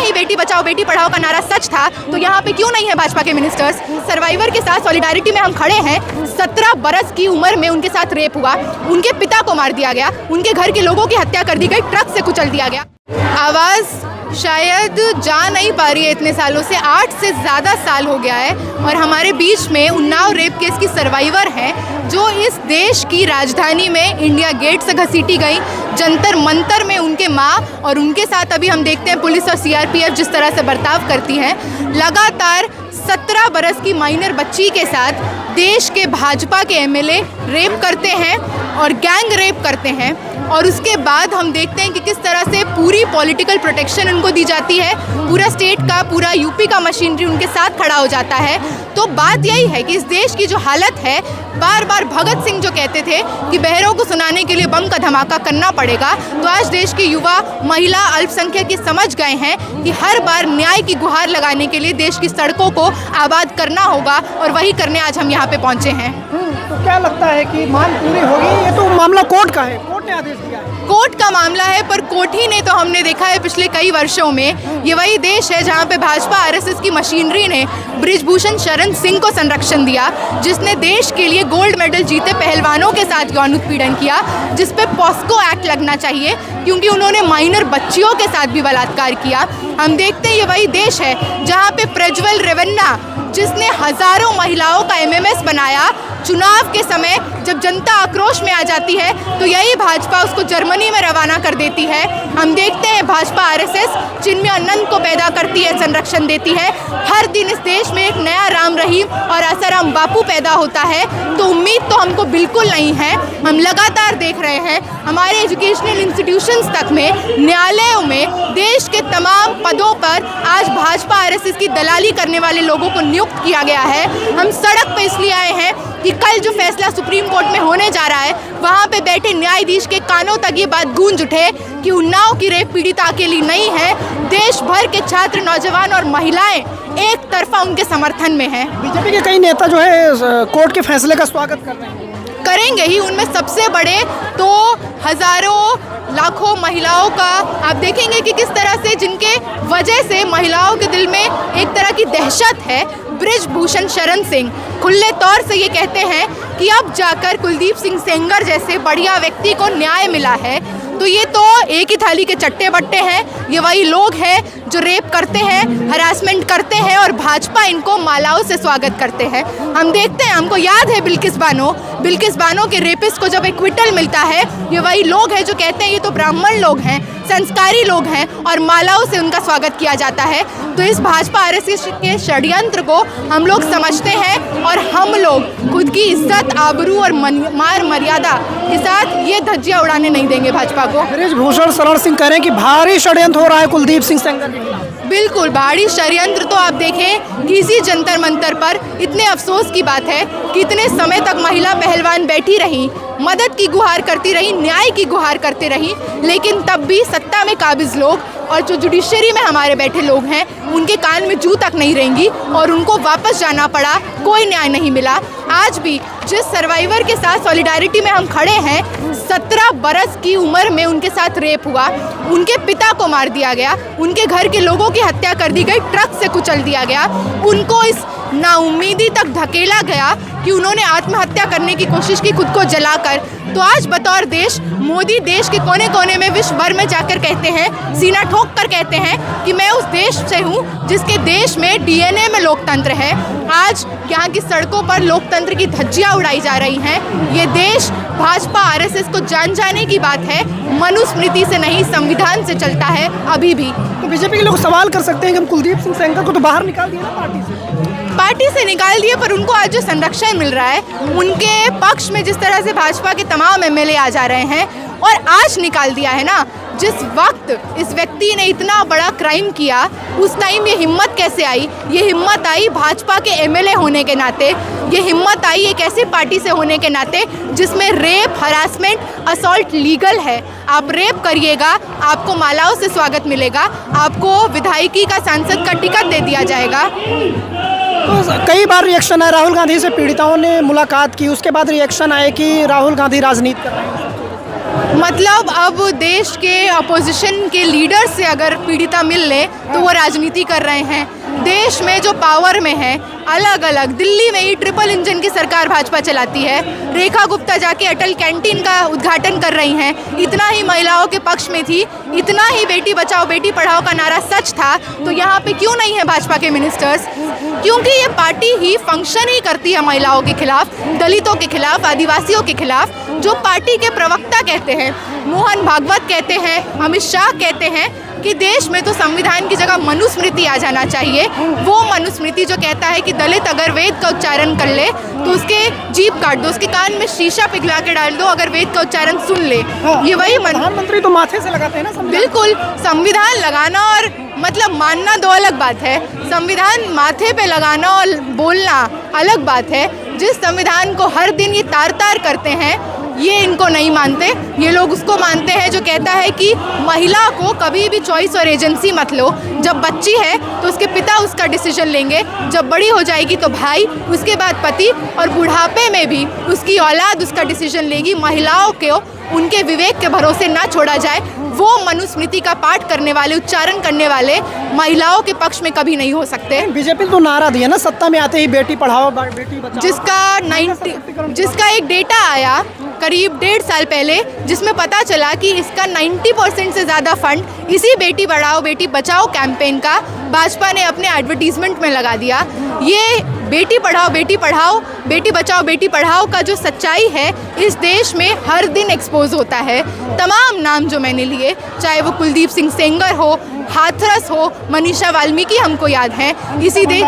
ही बेटी बचाओ बेटी पढ़ाओ का नारा सच था तो यहाँ पे क्यों नहीं है भाजपा के मिनिस्टर्स? सर्वाइवर के साथ सॉलिडारिटी में हम खड़े हैं। 17 बरस की उम्र में उनके साथ रेप हुआ, उनके पिता को मार दिया गया, उनके घर के लोगों की हत्या कर दी गई, ट्रक से कुचल दिया गया। आवाज़ शायद जा नहीं पा रही है इतने सालों से, 8 से ज़्यादा साल हो गया है। और हमारे बीच में उन्नाव रेप केस की सर्वाइवर हैं जो इस देश की राजधानी में इंडिया गेट से घसीटी गई, जंतर मंतर में उनके माँ और उनके साथ अभी हम देखते हैं पुलिस और सीआरपीएफ जिस तरह से बर्ताव करती है। लगातार 17 बरस की माइनर बच्ची के साथ देश के भाजपा के एमएलए रेप करते हैं और गैंग रेप करते हैं, और उसके बाद हम देखते हैं कि किस तरह से पूरी पॉलिटिकल प्रोटेक्शन उनको दी जाती है, पूरा स्टेट का पूरा यूपी का मशीनरी उनके साथ खड़ा हो जाता है। तो बात यही है कि इस देश की जो हालत है, बार बार भगत सिंह जो कहते थे कि बहरों को सुनाने के लिए बम का धमाका करना पड़ेगा, तो आज देश के युवा, महिला, अल्पसंख्यक समझ गए हैं कि हर बार न्याय की गुहार लगाने के लिए देश की सड़कों को आबाद करना होगा, और वही करने आज हम यहाँ पे पहुँचे हैं। तो क्या लगता है कि मांग पूरी होगी? ये तो मामला कोर्ट का है, कोर्ट ने आदेश दिया है। कोर्ट का मामला है, पर कोर्ट ही ने तो हमने देखा है पिछले कई वर्षों में, ये वही देश है जहाँ पे भाजपा आरएसएस की मशीनरी ने बृजभूषण शरण सिंह को संरक्षण दिया, जिसने देश के लिए गोल्ड मेडल जीते पहलवानों के साथ यौन उत्पीड़न किया, जिस पे पॉस्को एक्ट लगना चाहिए क्योंकि उन्होंने माइनर बच्चियों के साथ भी बलात्कार किया। हम देखते हैं ये वही देश है जहाँ पे प्रज्वल रेवन्ना, जिसने हजारों महिलाओं का एमएमएस बनाया, चुनाव के समय जब जनता आक्रोश में आ जाती है तो यही भाजपा उसको जर्मनी में रवाना कर देती है। हम देखते हैं भाजपा आरएसएस चिन्मय अनंत को पैदा करती है, संरक्षण देती है। हर दिन इस देश में एक नया राम रहीम और आसाराम बापू पैदा होता है, तो उम्मीद तो हमको बिल्कुल नहीं है। हम लगातार देख रहे हैं हमारे एजुकेशनल इंस्टीट्यूशंस तक में, न्यायालयों में, देश के तमाम पदों पर आज भाजपा आरएसएस की दलाली करने वाले लोगों को नियुक्त किया गया है। हम सड़क पे इसलिए आए हैं कि कल जो फैसला सुप्रीम कोर्ट में होने जा रहा है, वहाँ पे बैठे न्यायाधीश के कानों तक ये बात गूंज उठे कि उन्नाव की रेप पीड़िता अकेली नहीं है, देश भर के छात्र, नौजवान और महिलाएं एक तरफा उनके समर्थन में हैं। बीजेपी के कई नेता जो है कोर्ट के फैसले का स्वागत कर रहे हैं, करेंगे ही। उनमें सबसे बड़े तो हजारों लाखों महिलाओं का आप देखेंगे कि किस तरह से, जिनके वजह से महिलाओं के दिल में एक तरह की दहशत है। बृजभूषण शरण सिंह खुले तौर से ये कहते हैं कि अब जाकर कुलदीप सिंह सेंगर जैसे बढ़िया व्यक्ति को न्याय मिला है। तो ये तो एक ही थाली के चट्टे बट्टे हैं, ये वही लोग हैं जो रेप करते हैं, हरासमेंट करते हैं, और भाजपा इनको मालाओं से स्वागत करते हैं। हम देखते हैं, हमको याद है बिल्किस बानो के रेपिस्ट को जब एक्विटल मिलता है, ये वही लोग हैं जो कहते हैं ये तो ब्राह्मण लोग हैं, संस्कारी लोग हैं, और मालाओं से उनका स्वागत किया जाता है। तो इस भाजपा आरएसएस के षड्यंत्र को हम लोग समझते हैं, और हम लोग खुद की इज्जत, आबरू और मान मर्यादा के साथ ये धज्जियां उड़ाने नहीं देंगे भाजपा को। बृजभूषण शरण सिंह कह रहे हैं कि भारी षड्यंत्र हो रहा है कुलदीप सिंह सेंगर के खिलाफ। बिल्कुल भारी षड्यंत्र। तो आप देखें किसी जंतर मंतर पर, इतने अफसोस की बात है कि इतने समय तक महिला पहलवान बैठी रही, मदद की गुहार करती रही, न्याय की गुहार करती रही, लेकिन तब भी सत्ता में काबिज लोग और जो जुडिशरी में हमारे बैठे लोग हैं, उनके कान में जू तक नहीं रहेंगी और उनको वापस जाना पड़ा, कोई न्याय नहीं मिला। आज भी जिस सर्वाइवर के साथ सॉलिडारिटी में हम खड़े हैं, 17 बरस की उम्र में उनके साथ रेप हुआ, उनके पिता को मार दिया गया, उनके घर के लोगों की हत्या कर दी गई, ट्रक से कुचल दिया गया, उनको इस नाउम्मीदी तक धकेला गया कि उन्होंने आत्महत्या करने की कोशिश की, खुद को जलाकर। तो आज बतौर देश, मोदी देश के कोने कोने में, विश्व भर में जाकर कहते हैं, सीना ठोक कर कहते हैं कि मैं उस देश से हूँ जिसके देश में डीएनए में लोकतंत्र है। आज यहाँ की सड़कों पर लोकतंत्र की धज्जियाँ उड़ाई जा रही हैं। ये देश भाजपा आरएसएस को जान जाने की बात है, मनुस्मृति से नहीं, संविधान से चलता है अभी भी। तो बीजेपी के लोग सवाल कर सकते हैं कि हम कुलदीप सिंह सेंगर को तो बाहर निकाल दिया ना पार्टी से निकाल दिए, पर उनको आज जो संरक्षण मिल रहा है, उनके पक्ष में जिस तरह से भाजपा के तमाम एमएलए आ जा रहे हैं, और आज निकाल दिया है ना, जिस वक्त इस व्यक्ति ने इतना बड़ा क्राइम किया, उस टाइम ये हिम्मत कैसे आई? ये हिम्मत आई भाजपा के एमएलए होने के नाते, ये हिम्मत आई एक ऐसी पार्टी से होने के नाते जिसमें रेप, हरासमेंट, असॉल्ट लीगल है। आप रेप करिएगा, आपको मालाओं से स्वागत मिलेगा, आपको विधायकी का, सांसद का टिकट दे दिया जाएगा। तो कई बार रिएक्शन आया, राहुल गांधी से पीड़िताओं ने मुलाकात की, उसके बाद रिएक्शन आए कि राहुल गांधी राजनीति कर रहे हैं। मतलब अब देश के अपोजिशन के लीडर से अगर पीड़िता मिल ले तो वो राजनीति कर रहे हैं। देश में जो पावर में है अलग अलग, दिल्ली में ही ट्रिपल इंजन की सरकार भाजपा चलाती है। रेखा गुप्ता जाके अटल कैंटीन का उद्घाटन कर रही हैं। इतना ही महिलाओं के पक्ष में थी, इतना ही बेटी बचाओ बेटी पढ़ाओ का नारा सच था, तो यहाँ पे क्यों नहीं है भाजपा के मिनिस्टर्स? क्योंकि ये पार्टी ही फंक्शन ही करती है महिलाओं के खिलाफ, दलितों के खिलाफ, आदिवासियों के खिलाफ। जो पार्टी के प्रवक्ता कहते हैं, मोहन भागवत कहते हैं, अमित शाह कहते हैं कि देश में तो संविधान की जगह मनुस्मृति आ जाना चाहिए। वो मनुस्मृति जो कहता है कि दलित अगर वेद का उच्चारण कर ले तो उसके जीभ काट दो, उसके कान में शीशा पिघला के डाल दो अगर वेद का उच्चारण सुन ले। ये वही प्रधानमंत्री तो माथे से लगाते हैं ना संविधान। बिल्कुल, संविधान लगाना और मतलब मानना दो अलग बात है। संविधान माथे पे लगाना और बोलना अलग बात है। जिस संविधान को हर दिन ये तार तार करते हैं, ये इनको नहीं मानते। ये लोग उसको मानते हैं जो कहता है कि महिला को कभी भी चॉइस और एजेंसी मत लो। जब बच्ची है तो उसके पिता उसका डिसीजन लेंगे, जब बड़ी हो जाएगी तो भाई, उसके बाद पति, और बुढ़ापे में भी उसकी औलाद उसका डिसीजन लेगी। महिलाओं को उनके विवेक के भरोसे ना छोड़ा जाए। वो मनुस्मृति का पाठ करने वाले, उच्चारण करने वाले महिलाओं के पक्ष में कभी नहीं हो सकते। बीजेपी तो नारा दिया ना सत्ता में आते ही बेटी पढ़ाओ बेटी बचाओ, जिसका एक डेटा आया करीब 1.5 साल पहले, जिसमें पता चला कि इसका 90% से ज़्यादा फंड इसी बेटी पढ़ाओ बेटी बचाओ कैंपेन का भाजपा ने अपने एडवर्टीजमेंट में लगा दिया। ये बेटी पढ़ाओ बेटी बचाओ बेटी पढ़ाओ का जो सच्चाई है इस देश में हर दिन एक्सपोज होता है। तमाम नाम जो मैंने लिए, चाहे वो कुलदीप सिंह सेंगर हो, हाथरस हो, मनीषा वाल्मीकि हमको याद है, इसी देश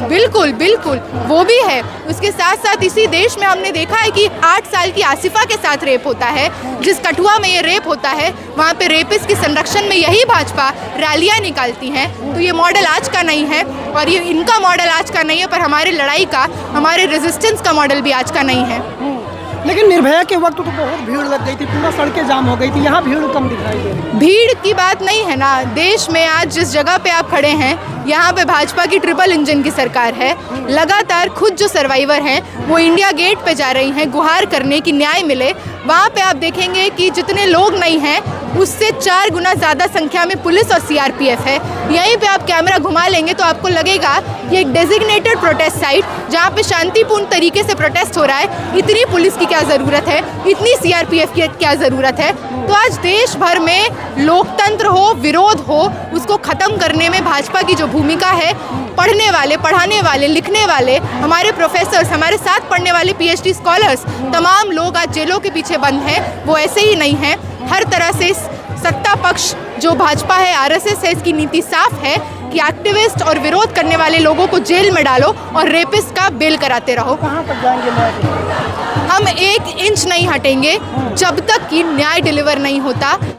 बिल्कुल वो भी है। उसके साथ साथ इसी देश में हमने देखा है कि 8 साल की आसिफा के साथ रेप होता है। जिस कठुआ में ये रेप होता है वहाँ पे रेपिस्ट के संरक्षण में यही भाजपा रैलियाँ निकालती हैं। तो ये मॉडल आज का नहीं है और ये इनका मॉडल आज का नहीं है, पर हमारी लड़ाई का, हमारे रेजिस्टेंस का मॉडल भी आज का नहीं है। लेकिन निर्भया के वक्त तो बहुत भीड़ लग गई थी, पूरा सड़कें जाम हो गई थी। यहाँ भीड़ कम दिखाई दे रही। भीड़ की बात नहीं है ना। देश में आज जिस जगह पे आप खड़े हैं, यहाँ पे भाजपा की ट्रिपल इंजन की सरकार है। लगातार खुद जो सर्वाइवर हैं वो इंडिया गेट पे जा रही हैं गुहार करने की न्याय मिले। वहाँ पे आप देखेंगे कि जितने लोग नहीं हैं उससे 4 गुना ज़्यादा संख्या में पुलिस और सीआरपीएफ है। यहीं पे आप कैमरा घुमा लेंगे तो आपको लगेगा ये एक डेजिग्नेटेड प्रोटेस्ट साइट जहाँ पे शांतिपूर्ण तरीके से प्रोटेस्ट हो रहा है। इतनी पुलिस की क्या ज़रूरत है, इतनी सीआरपीएफ की क्या ज़रूरत है? तो आज देश भर में लोकतंत्र हो, विरोध हो, उसको ख़त्म करने में भाजपा की जो भूमिका है, पढ़ने वाले, पढ़ाने वाले, लिखने वाले, हमारे प्रोफेसर्स, हमारे साथ पढ़ने वाले पीएचडी स्कॉलर्स, तमाम लोग आज जेलों के पीछे बंद हैं। वो ऐसे ही नहीं हैं। हर तरह से सत्ता पक्ष जो भाजपा है, आरएसएस है, इसकी नीति साफ है कि एक्टिविस्ट और विरोध करने वाले लोगों को जेल में डालो और रेपिस्ट का बेल कराते रहो। कहाँ तक जाएंगे? हम 1 इंच नहीं हटेंगे जब तक कि न्याय डिलीवर नहीं होता।